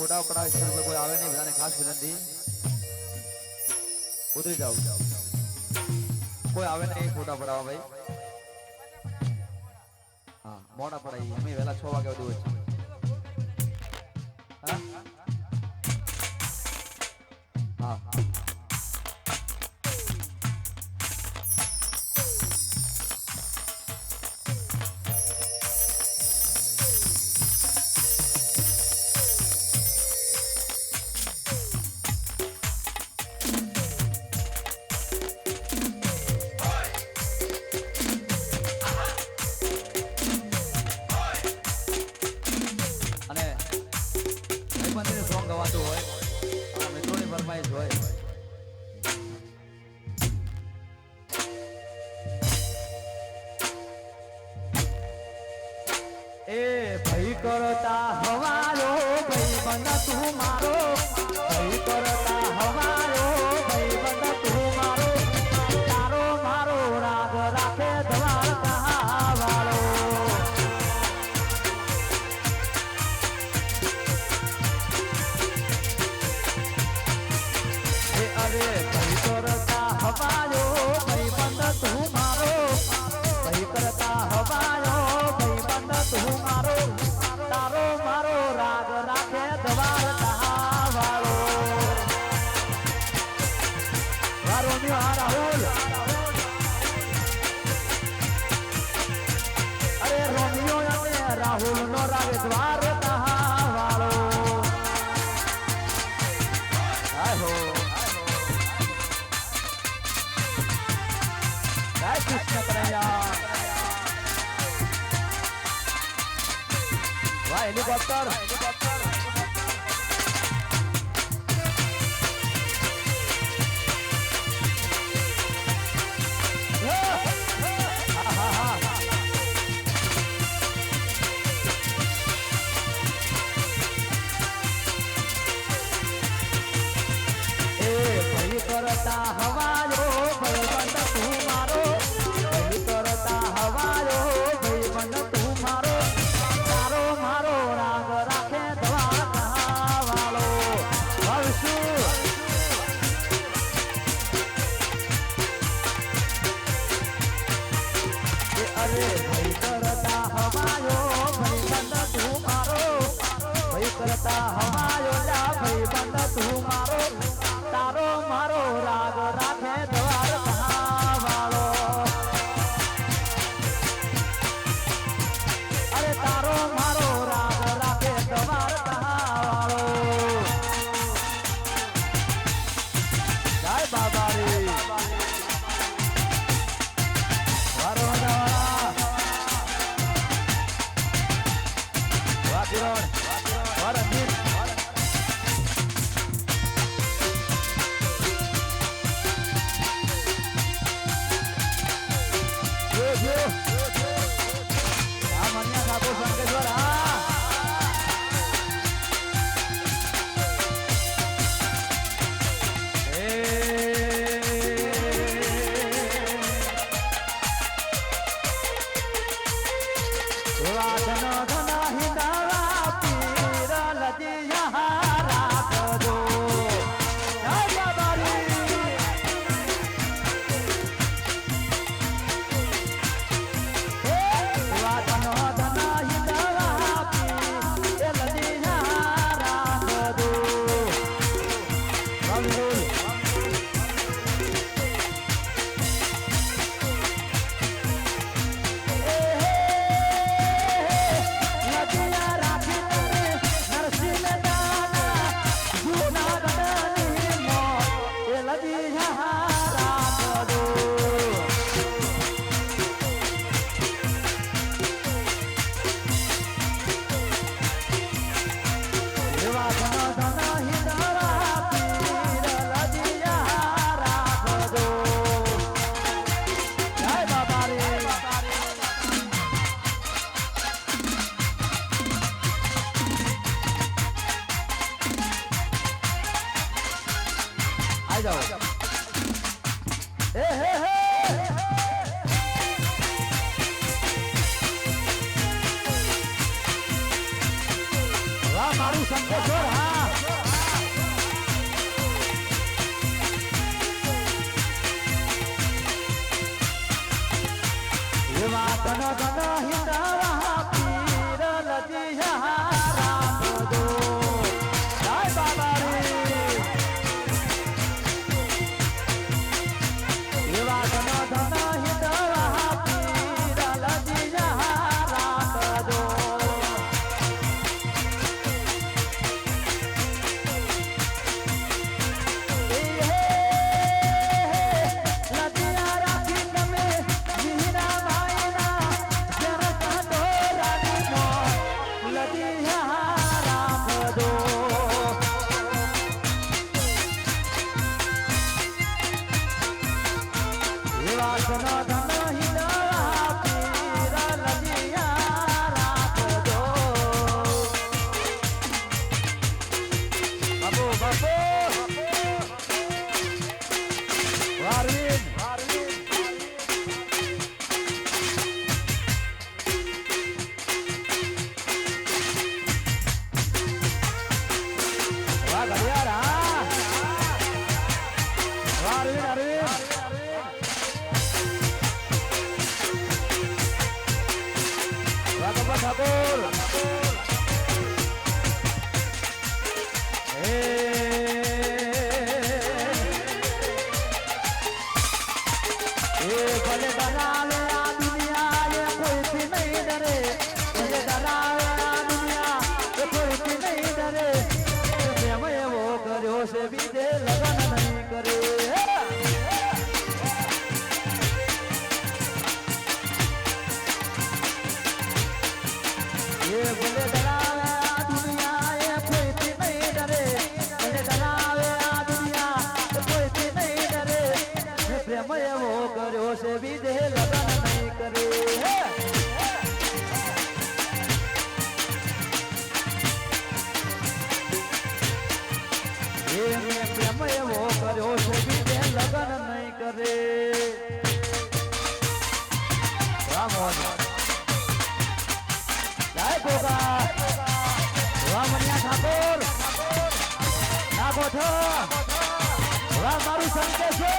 ફોટા પડાવે છે કોઈ આવે નહીં બધાને ખાસ વિનંતી ઉતરી જાઓ કોઈ આવે નહીં ફોટા પડાવવા ભાઈ હા મોડા પડાવી અમે વહેલા 6 વાગે સુધી હોય હા હા સોંગ ગવાતું હોય મિત્રોની ફરમાઈશ હોય એ ભાઈ કરતા હવારો ભાઈ બન તું મારો ભાઈ કરતા હવારો ભાઈ બન તું મારો તારો મારો રાગ રાખે દ્વારકા વાળો हवायो भाई बंद तू मारो भाई करता हवायो भाई बंद तू मारो तारो मारो राग राखे द्वारका वालो रोमियो राहुल अरे रोमियो ने राहुल नो राग द्वारका वालो हाय हो कृष्ण कन्हैया वाह हेलीकॉप्टर करता हवायो भाई बंद तू मारो भाई करता हवायो भाई बंद तू मारो तारो मारो राग राखे द्वारका वालो भविष्य अरे भाई करता हवायो भाई बंद तू मारो भाई करता हवायो भाई बंद तू मारो तारो मारो राग राखे द्वारका वालो अरे तारो मारो राग राखे द्वारका वालो जय बाबा रे वारो वाह किरण वाह रंजीत मारू संकेश्वर हाँ એવા ધન ધન હિંદવા પીર લજિયા રામ દો જય બાબા રે એવા ધન ધન હિંદવા પીર લજિયા રામ દો ઠાકોર ભલે ડરાવે આ દુનિયા એ કોઈથી નહીં ડરે ભલે ડરાવે આ દુનિયા એ કોઈથી નહીં ડરે પ્રેમ એવો કર્યો છે બીજે લગન નહીં કરે ભલે ડરાવે આ દુનિયા એ કોઈથી નહીં ડરે ભલે ડરાવે આ દુનિયા એ કોઈથી નહીં ડરે પ્રેમ એવો કર્યો છે બીજે લગન નહીં કરે મેં પ્રેમ એવો કર્યો છે બીજે લગન નહીં કરે ઠાકોર ના ગોઠો મારું સંકેત છે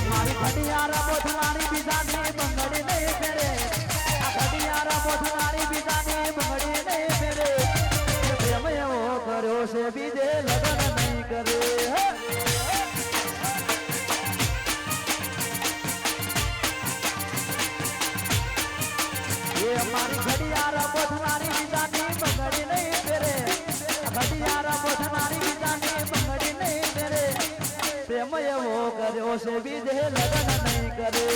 મારી ઘડિયાળા બોધનારી બીજાની બંગડી નહીં ફેરે ઘડિયાળા બોધનારી બીજાની બંગડી નહીં ફેરે પ્રેમ એવો કર્યો છે બીજે લગન નહીં કરે એ મારી ઘડિયાળા બોધનારી બીજાની બંગડી નહીં ફેરે ઘડિયાળા બોધનારી બીજાની બંગડી નહીં ફેરે પ્રેમ એવો કર્યો છે બીજે લગન નહીં કરે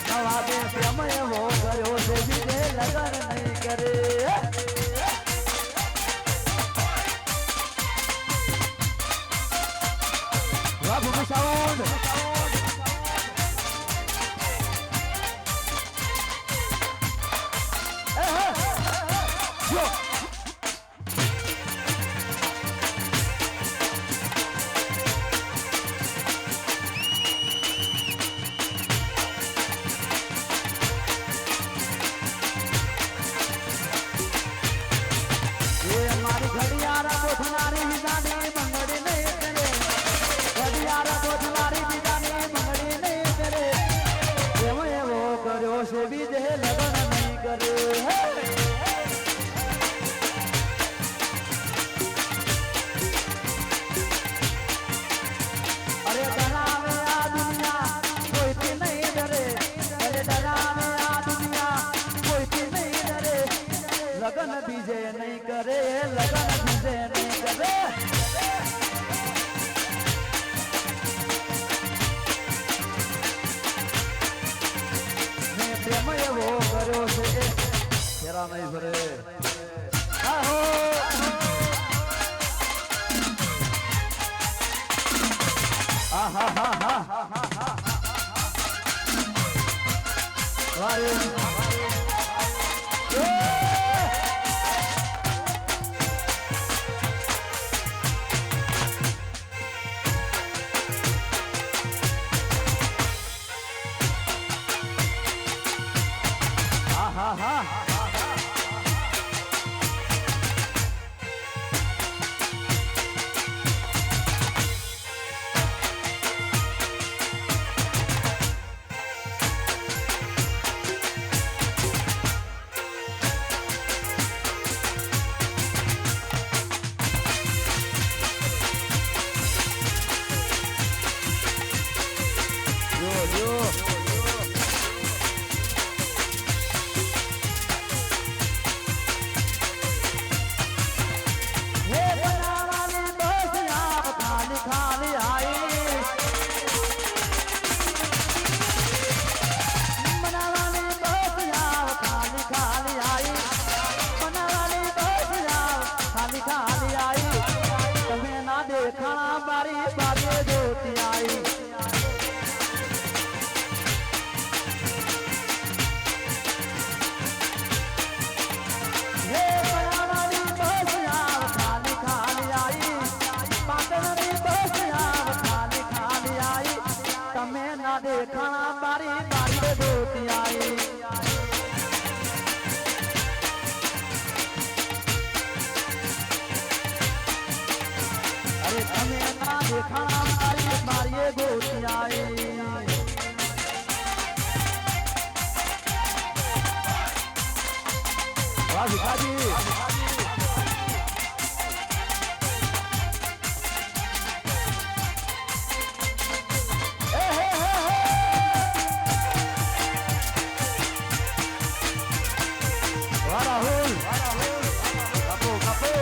નવાબે પ્રેમ એવો કર્યો છે બીજે લગન નહીં કરે ભૂમિ સાઉન્ડ મારી ઘડિયાળા બોધનારી બીજાની બંગડી નહીં કરે ઘડિયાળા બોધનારી બીજાની બંગડી નહીં કરે એવો એવો કર્યો છે બીજે લગન નહીં કરે અરે ડરાવે આ દુનિયા કોઈથી નહીં ડરે અરે ડરાવે આ દુનિયા કોઈથી નહીં ડરે લગન બીજે નહીં કરે લગન બીજે નહીં કરે મેં પ્રેમ એવો કર્યો છે ફેરા નહીં ભરે આહો આહા હા હા વારે હા હા દેખાણા મારી બાજે જોતી આવી હે બનાવાની બસ આવ ખાલી ખાલી આવી પાટણની બસ આવ ખાલી ખાલી આવી તમે ના દેખાણા મારી બાજે જોતી આવી તમે ના દેખાણા મારી મારીએ ગોતી આઈ વાહ ભીખાજી વાહ રાહુલ કાપો કાપો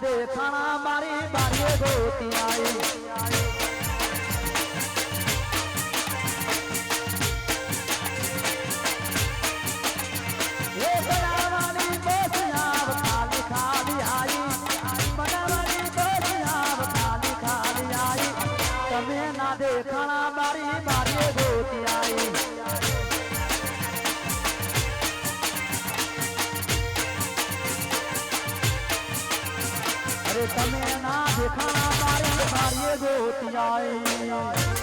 દેખાણા મારી બારીએ ગોતી આવી એ બનાવવાની બસ આવ ખાલી ખાલી આવી બનાવવાની બસ આવ ખાલી ખાલી આવી તમે ના દેખાણા મારી બારીએ ગોતી આવી તમે ના દેખાણા મારી મારીએ ગોતી આવી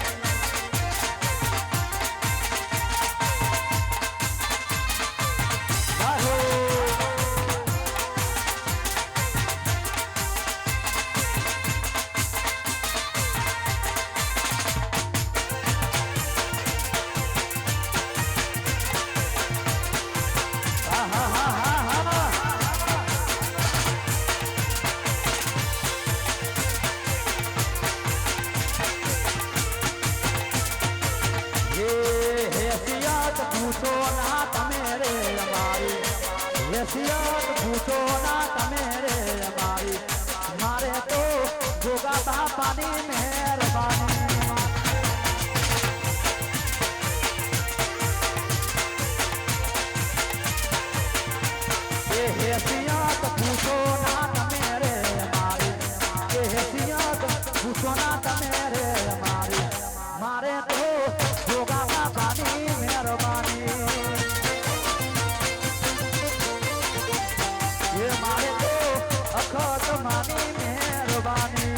પૂછો ના તમે રે અમારી હેસિયત પૂછો ના તમે રે અમારી મારે તો જોગા બાપાની મહેરબાની એ હેસિયત પૂછો ના તમે રે અમારી એ હેસિયત પૂછો ના તમે રે અમારી મારે તો જોગા બાપાની મહેરબાની એ મારે તો અખત માની મહેરબાની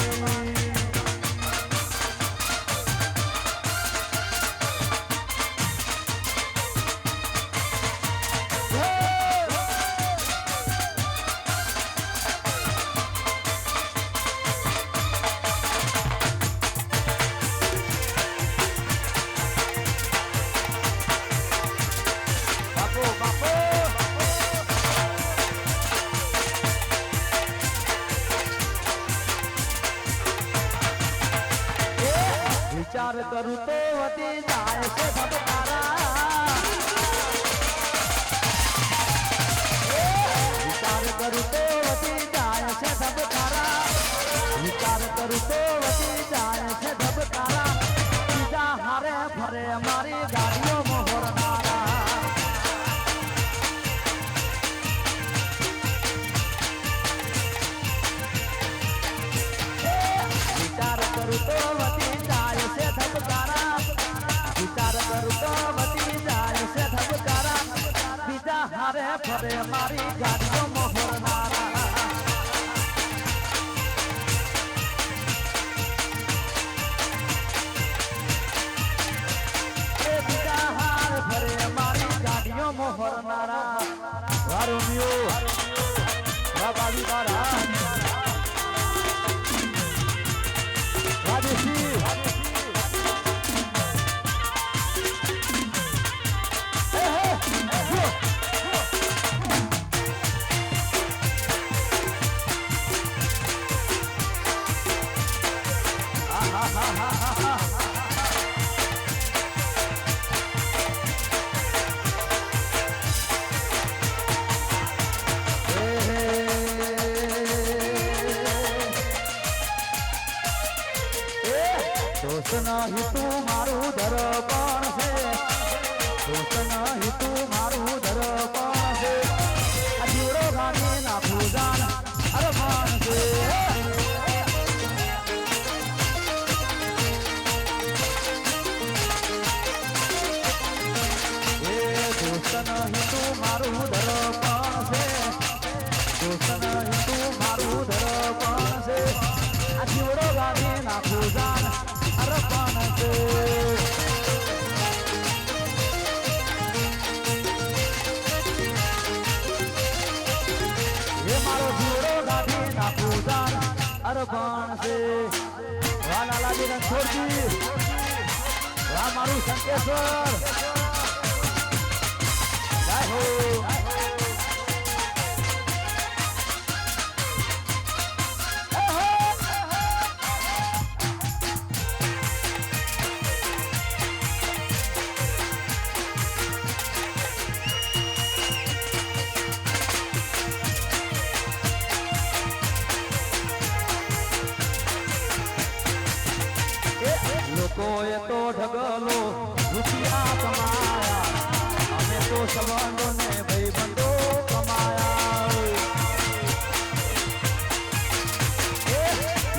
વિચાર કરું તો વધી જાય છે ધબકારા વિચાર કરું તો વધી જાય છે ધબકારા વિચાર કરું તો વધી જાય છે ધબકારા બીજા હારે ફરે મારી ગાડીઓ મોહરનારા વિચાર કરું તો વધી જાય છે ધબકારા વિચાર કરું તો હારે ફરે મારી ગાડીઓ મોહરનારા બીજા હારે ફરે મારી ગાડીઓ મોહરનારા વારોમિયો વાબાલી મારા રાજેશી દોસ્ત નહીં તું મારું દરબાણ છે દોસ્ત નહીં તું મારું દરબાણ છે આ જીવડો ગાડી નાખું જાન અરમાન છે દોસ્ત નહીં તું મારું દરબાણ છે દોસ્ત નહીં તું મારું દરબાણ છે આ જીવડો ગાડી નાખું જાન અરમાન છે એ મારો જીવડો ગાડી નાખું જાન અરમાન છે વાહ લાલાજી રણછોડજી વાહ મારું શંકેશ્વર જય હો લોકોએ તો ઢગલો રૂપિયા કમાયા અમે તો સંબંધો ને ભાઈબંધો કમાયા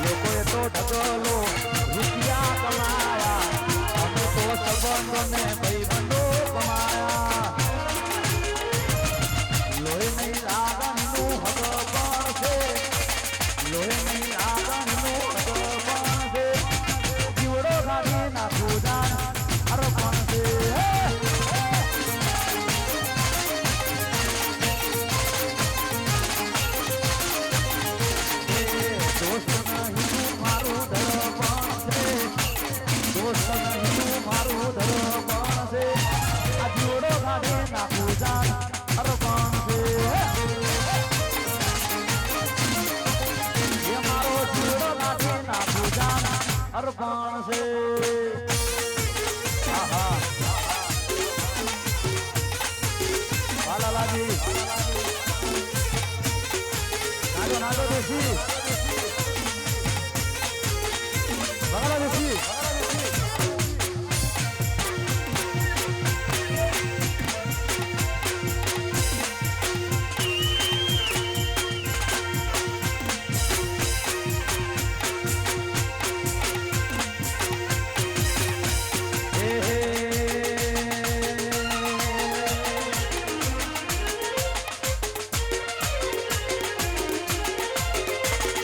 લોકોએ તો ઢગલો રૂપિયા કમાયા અમે તો સંબંધો ને ભાઈબંધો કમાયા લોહી નહીં લાગણનું હક પણ છે લોહી નહીં લાગણનું હક પણ છે જીવડો ગાડી નાખું જાન અરપણ છે દોસ્ત નહીં તું મારું દરબાણ છે દોસ્ત નહીં તું મારું દરબાણ છે આ જીવડો ગાડી નાખું જાન અરપણ છે એ મારો જીવડો ગાડી નાખું જાન અરપણ છે લાલાજી નાગો નાગો દેશી બગલા દેશી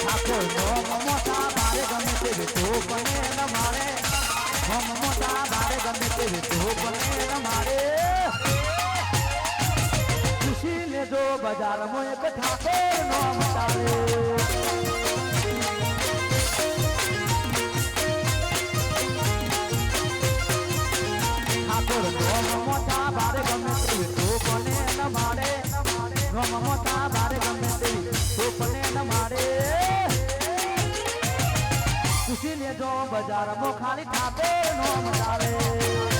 મોટા ભારે ગમે તે વિધો બને ન મારે મોટા ભારે ગમે તે વિધો બને ન મારે ખુશી ને જો બજારમાં એક ઠાકોર નો મટાવે ઠાકોર મોટા ભારે ગમે તે વિધો બને ન મારે મોટા ભારે ગમે તે વિધો બને ન મારે ખુશી ને જો બજારમાં ખાલી ઠાકોર નો મટાવે